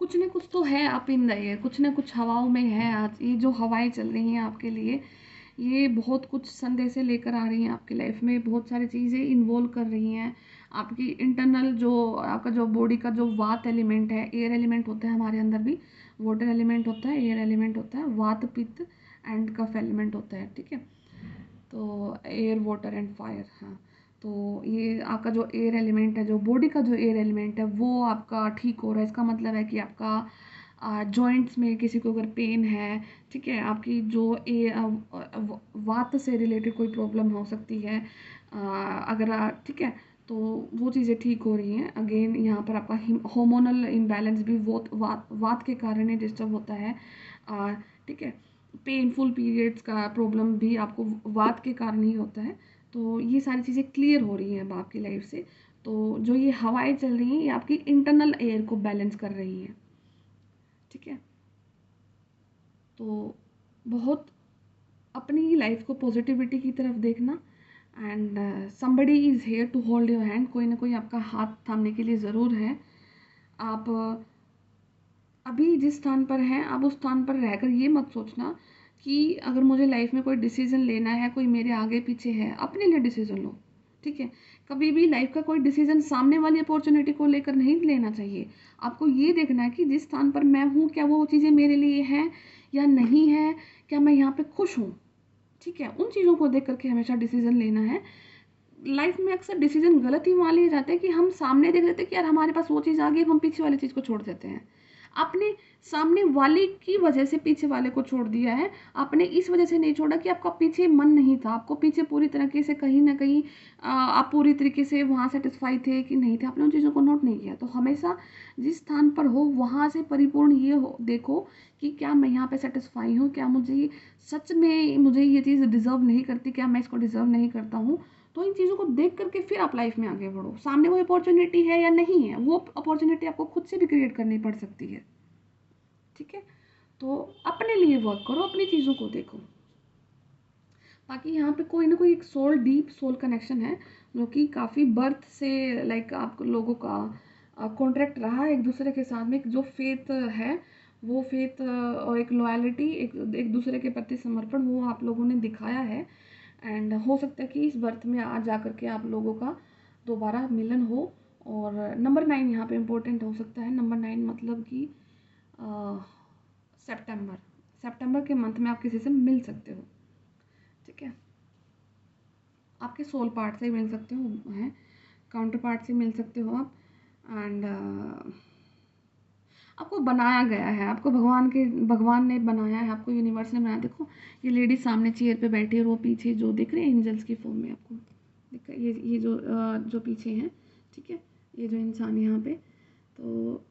[SPEAKER 1] कुछ ना कुछ तो है अप इन द एयर, कुछ ना कुछ हवाओं में है। आज ये जो हवाएं चल रही हैं आपके लिए, ये बहुत कुछ संदेशे लेकर आ रही हैं आपकी लाइफ में, बहुत सारी चीज़ें इन्वॉल्व कर रही हैं आपकी इंटरनल। जो आपका जो बॉडी का जो वात एलिमेंट है, एयर एलिमेंट होता है हमारे अंदर भी, वाटर एलिमेंट होता है, एयर एलिमेंट होता है, वात पित्त एंड कफ एलिमेंट होता है, ठीक है। तो एयर वाटर एंड फायर, हाँ। तो ये आपका जो एयर एलिमेंट है, जो बॉडी का जो एयर एलिमेंट है वो आपका ठीक हो रहा है, इसका मतलब है कि आपका जॉइंट्स में किसी को अगर पेन है, ठीक है, आपकी जो वात से रिलेटेड कोई प्रॉब्लम हो सकती है, अगर ठीक है, तो वो चीज़ें ठीक हो रही हैं। अगेन यहाँ पर आपका हार्मोनल इम्बैलेंस भी वात के कारण ही डिस्टर्ब होता है, ठीक है। पेनफुल पीरियड्स का प्रॉब्लम भी आपको वात के कारण ही होता है। तो ये सारी चीज़ें क्लियर हो रही हैं अब आपकी लाइफ से। तो जो ये हवाएं चल रही हैं ये आपकी इंटरनल एयर को बैलेंस कर रही हैं, ठीक है। तो बहुत अपनी लाइफ को पॉजिटिविटी की तरफ देखना। And somebody is here to hold your hand, कोई ना कोई आपका हाथ थामने के लिए ज़रूर है। आप अभी जिस स्थान पर हैं, आप उस स्थान पर रहकर ये मत सोचना कि अगर मुझे लाइफ में कोई डिसीज़न लेना है, कोई मेरे आगे पीछे है, अपने लिए डिसीज़न लो, ठीक है। कभी भी लाइफ का कोई डिसीज़न सामने वाली अपॉर्चुनिटी को लेकर नहीं लेना चाहिए। आपको ये देखना है कि जिस स्थान पर मैं हूँ, क्या वो चीज़ें मेरे लिए हैं या नहीं है, क्या मैं यहाँ पे खुश हूँ, ठीक है। उन चीज़ों को देख करके हमेशा डिसीज़न लेना है। लाइफ में अक्सर डिसीजन गलत ही मान लिए जाते हैं कि हम सामने देख लेते हैं कि यार हमारे पास वो चीज़ आ गई, हम पीछे वाली चीज़ को छोड़ देते हैं। आपने सामने वाले की वजह से पीछे वाले को छोड़ दिया है, आपने इस वजह से नहीं छोड़ा कि आपका पीछे मन नहीं था, आपको पीछे पूरी तरीके से कहीं ना कहीं आप पूरी तरीके से वहाँ सेटिस्फाई थे कि नहीं थे, आपने उन चीज़ों को नोट नहीं किया। तो हमेशा जिस स्थान पर हो वहाँ से परिपूर्ण ये हो देखो कि क्या मैं यहाँ पे सेटिस्फाई हूँ, क्या मुझे सच में मुझे ये चीज़ डिज़र्व नहीं करती, क्या मैं इसको डिज़र्व नहीं करता हूँ। तो इन चीज़ों को देख करके फिर आप लाइफ में आगे बढ़ो। सामने कोई अपॉर्चुनिटी है या नहीं है, वो अपॉर्चुनिटी आपको खुद से भी क्रिएट करनी पड़ सकती है, ठीक है। तो अपने लिए वर्क करो, अपनी चीज़ों को देखो। बाकी यहाँ पे कोई ना कोई एक सोल, डीप सोल कनेक्शन है जो कि काफ़ी बर्थ से लाइक आप लोगों का कॉन्ट्रैक्ट रहा है एक दूसरे के साथ में। जो फेथ है, वो फेथ और एक लॉयलिटी, एक एक दूसरे के प्रति समर्पण, वो आप लोगों ने दिखाया है। एंड हो सकता है कि इस बर्थ में आज जा करके आप लोगों का दोबारा मिलन हो। और नंबर 9 यहाँ पे इम्पोर्टेंट हो सकता है। नंबर 9 मतलब कि सितंबर सितंबर के मंथ में आप किसी से मिल सकते हो, ठीक है। आपके सोल पार्ट से मिल सकते हो, हैं काउंटर पार्ट से मिल सकते हो आप। एंड आपको बनाया गया है, आपको भगवान ने बनाया है, आपको यूनिवर्स ने बनाया। देखो ये लेडी सामने चेयर पे बैठी है और वो पीछे जो दिख रहे हैं एंजल्स की फॉर्म में आपको दिख रहा है, ये जो पीछे हैं, ठीक है, ये जो इंसान यहाँ पे, तो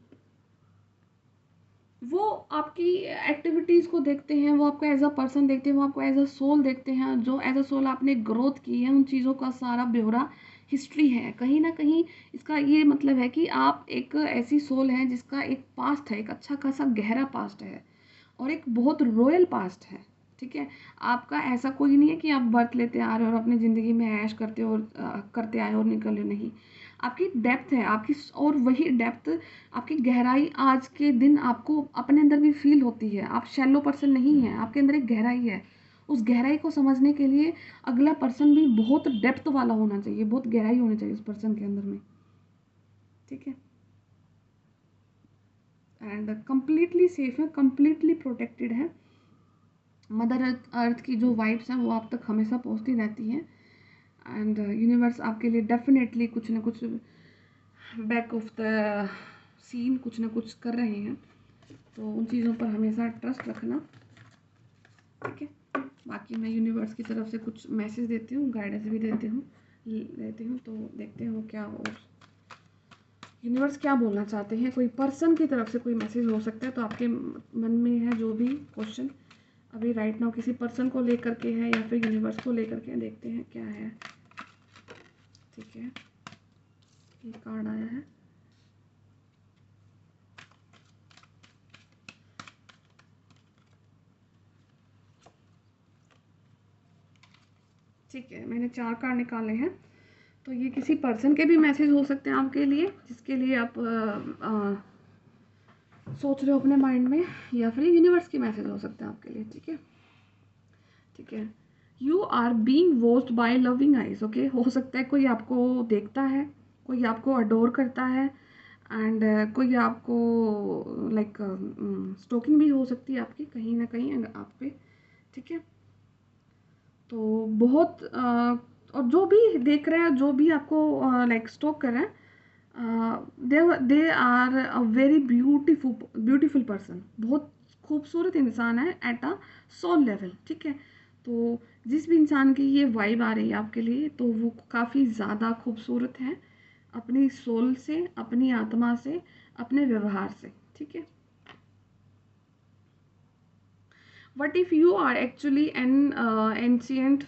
[SPEAKER 1] वो आपकी एक्टिविटीज़ को देखते हैं, वो आपको एज अ पर्सन देखते हैं, वो आपको एज अ सोल देखते हैं। जो एज अ सोल आपने ग्रोथ की है, उन चीज़ों का सारा ब्यौरा हिस्ट्री है, कहीं ना कहीं इसका ये मतलब है कि आप एक ऐसी सोल हैं जिसका एक पास्ट है, एक अच्छा खासा गहरा पास्ट है और एक बहुत रॉयल पास्ट है। ठीक है, आपका ऐसा कोई नहीं है कि आप बर्थ लेते आ रहे हो और अपनी ज़िंदगी में ऐश करते हो और करते आए और निकले, नहीं। आपकी डेप्थ है आपकी, और वही डेप्थ, आपकी गहराई आज के दिन आपको अपने अंदर भी फील होती है। आप शैलो पर्सन नहीं है, आपके अंदर एक गहराई है। उस गहराई को समझने के लिए अगला पर्सन भी बहुत डेप्थ वाला होना चाहिए, बहुत गहराई होनी चाहिए उस पर्सन के अंदर में। ठीक है, एंड कम्प्लीटली सेफ है, कम्प्लीटली प्रोटेक्टेड है। मदर अर्थ की जो वाइब्स हैं वो आप तक हमेशा पहुंचती रहती हैं। एंड यूनिवर्स आपके लिए डेफिनेटली कुछ ना कुछ बैक ऑफ द सीन कुछ ना कुछ कर रहे हैं, तो उन चीज़ों पर हमेशा ट्रस्ट रखना। ठीक है, बाकी मैं यूनिवर्स की तरफ से कुछ मैसेज देती हूँ, गाइडेंस भी देती हूँ, तो देखते हैं क्या और यूनिवर्स क्या बोलना चाहते हैं। कोई पर्सन की तरफ से कोई मैसेज हो सकता है, तो आपके मन में है जो भी क्वेश्चन अभी राइट नाउ किसी पर्सन को लेकर के है या फिर यूनिवर्स को लेकर के, देखते हैं क्या है। ठीक है, ये कार्ड आया है। ठीक है, मैंने 4 कार्ड निकाले हैं, तो ये किसी पर्सन के भी मैसेज हो सकते हैं आपके लिए, जिसके लिए आप सोच रहे हो अपने माइंड में, या फिर यूनिवर्स की मैसेज हो सकते हैं आपके लिए। ठीक है, ठीक है, you are being watched by loving eyes. Okay, हो सकता है कोई आपको देखता है, कोई आपको अडोर करता है, एंड कोई आपको लाइक स्टोकिंग भी हो सकती है आपकी कहीं ना कहीं आप पे। ठीक है, तो बहुत और जो भी देख रहे हैं, जो भी आपको लाइक स्टॉक कर रहे हैं, they are a very beautiful person, बहुत खूबसूरत इंसान है एट अ सोल लेवल। ठीक है, तो जिस भी इंसान की ये वाइब आ रही है आपके लिए, तो वो काफ़ी ज़्यादा खूबसूरत है अपनी सोल से, अपनी आत्मा से, अपने व्यवहार से। ठीक है, what if you are actually an ancient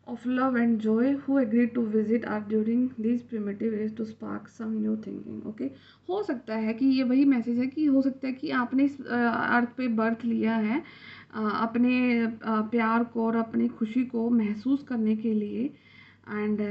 [SPEAKER 1] of love and joy who agreed to visit Earth during these primitive days to spark some new thinking? Okay, हो सकता है कि ये वही मैसेज है कि हो सकता है कि आपने इस अर्थ पे बर्थ लिया है अपने प्यार को और अपनी खुशी को महसूस करने के लिए। एंड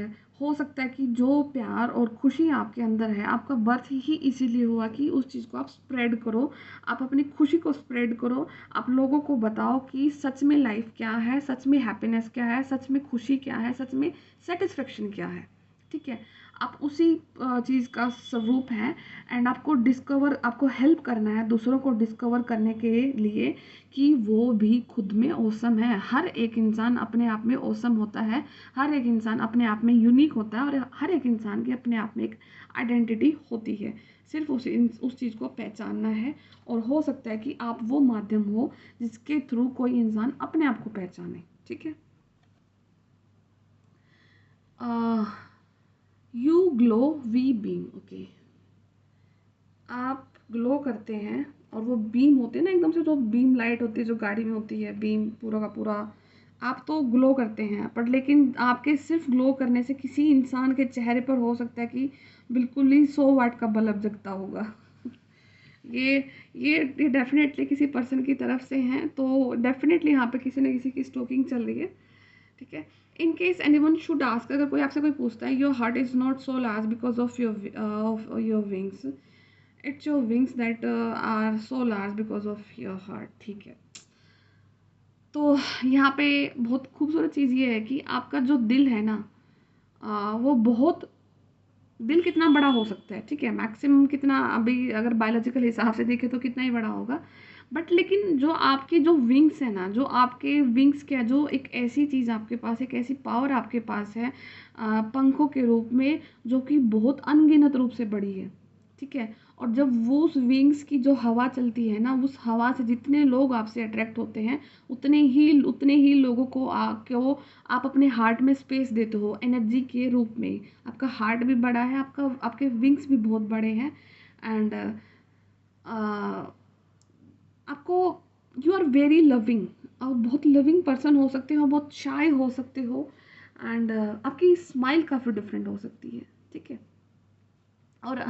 [SPEAKER 1] हो सकता है कि जो प्यार और खुशी आपके अंदर है, आपका बर्थ ही इसीलिए हुआ कि उस चीज़ को आप स्प्रेड करो, आप अपनी खुशी को स्प्रेड करो, आप लोगों को बताओ कि सच में लाइफ क्या है, सच में हैप्पीनेस क्या है, सच में खुशी क्या है, सच में सेटिस्फेक्शन क्या है। ठीक है, आप उसी चीज़ का स्वरूप है, एंड आपको हेल्प करना है दूसरों को डिस्कवर करने के लिए कि वो भी खुद में औसम है। हर एक इंसान अपने आप में औसम होता है, हर एक इंसान अपने आप में यूनिक होता है, और हर एक इंसान की अपने आप में एक आइडेंटिटी होती है। सिर्फ उस चीज़ को पहचानना है, और हो सकता है कि आप वो माध्यम हो जिसके थ्रू कोई इंसान अपने आप को पहचाने। ठीक है, you glow we beam. Okay, आप ग्लो करते हैं, और वो बीम होते हैं ना, एकदम से जो बीम लाइट होती है जो गाड़ी में होती है, बीम पूरा का पूरा, आप तो ग्लो करते हैं, पर लेकिन आपके सिर्फ ग्लो करने से किसी इंसान के चेहरे पर हो सकता है कि बिल्कुल ही 100 वाट का बल्ब जगता होगा। ये ये डेफिनेटली किसी पर्सन की तरफ से हैं, तो डेफिनेटली यहाँ पे किसी न किसी की स्टोकिंग चल रही है। ठीक है, in case anyone should ask, अगर कोई आपसे कोई पूछता है, your heart is not so large because of your wings, it's your wings that are so large because of your heart. ठीक है, तो यहाँ पे बहुत खूबसूरत चीज़ ये है कि आपका जो दिल है ना, वो बहुत, दिल कितना बड़ा हो सकता है, ठीक है, मैक्सिमम कितना, अभी अगर बायोलॉजिकल हिसाब से देखें तो कितना ही बड़ा होगा, बट लेकिन जो आपके जो विंग्स है ना, जो आपके विंग्स क्या, जो एक ऐसी चीज़ आपके पास, एक ऐसी पावर आपके पास है पंखों के रूप में, जो कि बहुत अनगिनत रूप से बड़ी है। ठीक है, और जब वो उस विंग्स की जो हवा चलती है ना, उस हवा से जितने लोग आपसे अट्रैक्ट होते हैं, उतने ही लोगों को आप अपने हार्ट में स्पेस देते हो एनर्जी के रूप में। आपका हार्ट भी बड़ा है, आपके विंग्स भी बहुत बड़े हैं, एंड आपको, यू आर वेरी लविंग, आप बहुत लविंग पर्सन हो सकते हो, बहुत शाय हो सकते हो, एंड आपकी स्माइल काफ़ी डिफरेंट हो सकती है, ठीक है। और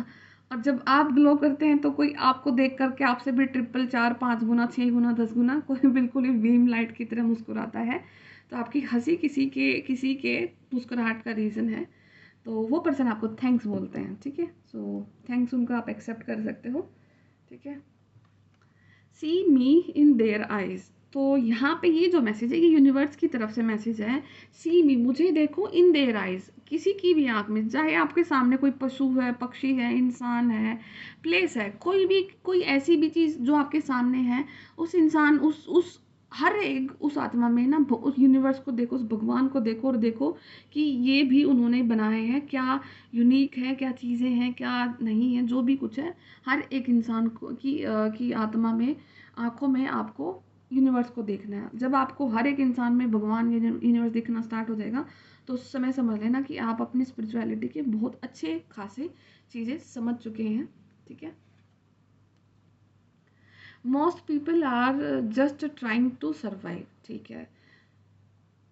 [SPEAKER 1] जब आप ग्लो करते हैं तो कोई आपको देख करके आपसे भी ट्रिपल 4 5 गुना 6 गुना 10 गुना कोई बिल्कुल ही बीम लाइट की तरह मुस्कुराता है। तो आपकी हंसी किसी के मुस्कुराहट का रीज़न है, तो वो पर्सन आपको थैंक्स बोलते हैं, ठीक है। सो थैंक्स उनका आप एक्सेप्ट कर सकते हो, ठीक है। सी मी इन देयर आइज, तो यहाँ पे ये जो मैसेज है ये यूनिवर्स की तरफ से मैसेज है। सी मी, मुझे देखो, इन देयर आइज, किसी की भी आँख में, चाहे आपके सामने कोई पशु है, पक्षी है, इंसान है, प्लेस है, कोई ऐसी भी चीज़ जो आपके सामने है, उस इंसान उस हर एक उस आत्मा में ना उस यूनिवर्स को देखो, उस भगवान को देखो और देखो कि ये भी उन्होंने बनाए हैं, क्या यूनिक है, क्या चीज़ें हैं, क्या नहीं है, जो भी कुछ है, हर एक इंसान को की आत्मा में, आँखों में आपको यूनिवर्स को देखना है। जब आपको हर एक इंसान में भगवान या यूनिवर्स दिखना स्टार्ट हो जाएगा, तो उस समय समझ लेना कि आप अपनी स्पिरिचुअलिटी के बहुत अच्छे खासे चीज़ें समझ चुके हैं, ठीक है। Most people are just trying to survive, ठीक है।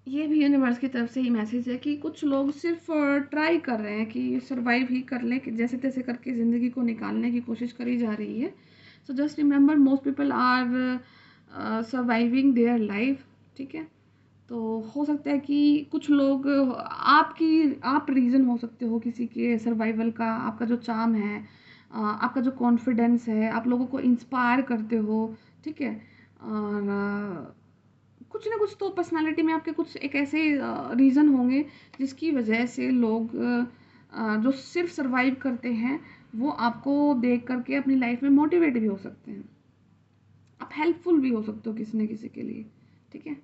[SPEAKER 1] ये भी यूनिवर्स की तरफ से ही मैसेज है कि कुछ लोग सिर्फ ट्राई कर रहे हैं कि सर्वाइव ही कर लें, कि जैसे तैसे करके ज़िंदगी को निकालने की कोशिश करी जा रही है। So just remember, most people are surviving their life, ठीक है। तो हो सकता है कि कुछ लोग आप रीज़न हो सकते हो किसी के सर्वाइवल का, आपका जो चार्म है, आपका जो कॉन्फिडेंस है, आप लोगों को इंस्पायर करते हो, ठीक है। और कुछ ना कुछ तो पर्सनालिटी में आपके कुछ एक ऐसे रीज़न होंगे जिसकी वजह से लोग जो सिर्फ सर्वाइव करते हैं वो आपको देख करके अपनी लाइफ में मोटिवेट भी हो सकते हैं, आप हेल्पफुल भी हो सकते हो किसी न किसी के लिए, ठीक है।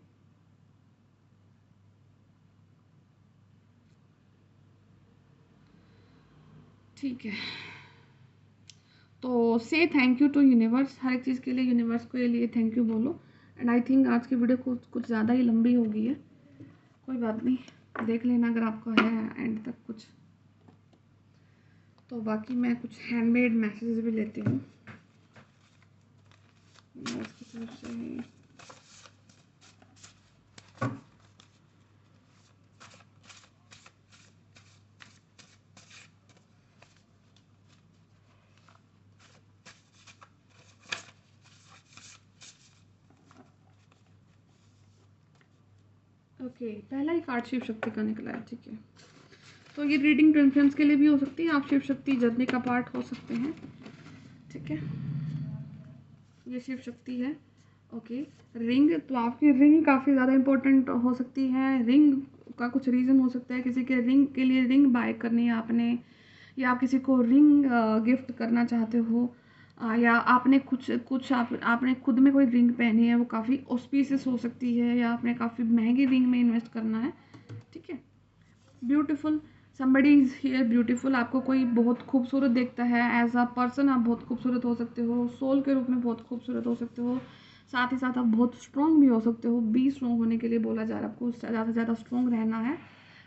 [SPEAKER 1] ठीक है, तो से थैंक यू टू यूनिवर्स, हर एक चीज़ के लिए यूनिवर्स को ये लिए थैंक यू बोलो। एंड आई थिंक आज की वीडियो कुछ ज़्यादा ही लंबी हो गई है, कोई बात नहीं, देख लेना अगर आपको है एंड तक कुछ। तो बाकी मैं कुछ हैंडमेड मैसेजेस भी लेती हूँ इसकी तरफ से ही। ओके, पहला ही कार्ड शिव शक्ति का निकला है, ठीक है। तो ये रीडिंग टेंशन्स के लिए भी हो सकती है, आप शिव शक्ति जर्नी का पार्ट हो सकते हैं, ठीक है। ये शिव शक्ति है, ओके। रिंग, तो आपकी रिंग काफ़ी ज़्यादा इम्पोर्टेंट हो सकती है। रिंग का कुछ रीज़न हो सकता है, किसी के रिंग के लिए रिंग बाय करनी है आपने, या आप किसी को रिंग गिफ्ट करना चाहते हो, या आपने आपने खुद में कोई रिंग पहनी है, वो काफ़ी ऑस्पिशियस हो सकती है, या आपने काफ़ी महंगी रिंग में इन्वेस्ट करना है, ठीक है। Beautiful, somebody is here beautiful, आपको कोई बहुत खूबसूरत देखता है, एज अ पर्सन आप बहुत खूबसूरत हो सकते हो, सोल के रूप में बहुत खूबसूरत हो सकते हो, साथ ही साथ आप बहुत स्ट्रॉन्ग भी हो सकते हो। बी स्ट्रॉन्ग होने के लिए बोला जा रहा है, आपको ज़्यादा से ज़्यादा स्ट्रॉन्ग रहना है।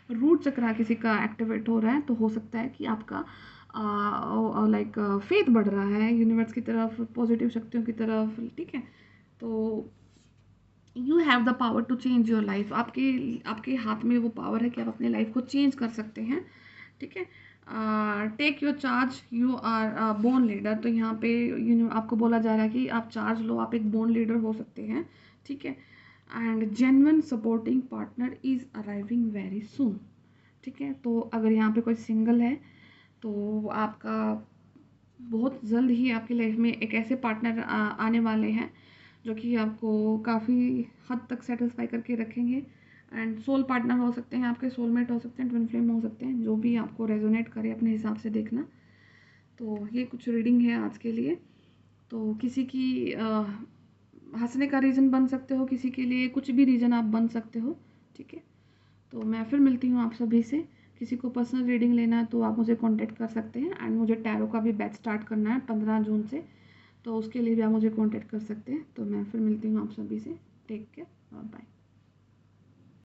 [SPEAKER 1] रूट चक्रा किसी का एक्टिवेट हो रहा है, तो हो सकता है कि आपका लाइक फेथ बढ़ रहा है यूनिवर्स की तरफ, पॉजिटिव शक्तियों की तरफ, ठीक है। तो you have the power to change your life, आपके हाथ में वो पावर है कि आप अपने लाइफ को चेंज कर सकते हैं, ठीक है। Take your charge, you are born leader, तो यहाँ पे आपको बोला जा रहा है कि आप चार्ज लो, आप एक बोर्न लीडर हो सकते हैं, ठीक है। And genuine supporting partner is arriving very soon, ठीक है। तो अगर यहाँ पे कोई सिंगल है तो आपका बहुत जल्द ही आपकी लाइफ में एक ऐसे पार्टनर आने वाले हैं जो कि आपको काफ़ी हद तक सेटिस्फाई करके रखेंगे। एंड सोल पार्टनर हो सकते हैं, आपके सोलमेट हो सकते हैं, ट्विन फ्लेम हो सकते हैं, जो भी आपको रेजोनेट करे अपने हिसाब से देखना। तो ये कुछ रीडिंग है आज के लिए। तो किसी की हंसने का रीज़न बन सकते हो, किसी के लिए कुछ भी रीज़न आप बन सकते हो, ठीक है। तो मैं फिर मिलती हूँ आप सभी से। किसी को पर्सनल रीडिंग लेना है तो आप मुझे कांटेक्ट कर सकते हैं। एंड मुझे टैरो का भी बैच स्टार्ट करना है 15 जून से, तो उसके लिए भी आप मुझे कांटेक्ट कर सकते हैं। तो मैं फिर मिलती हूँ आप सभी से। टेक केयर और बाय।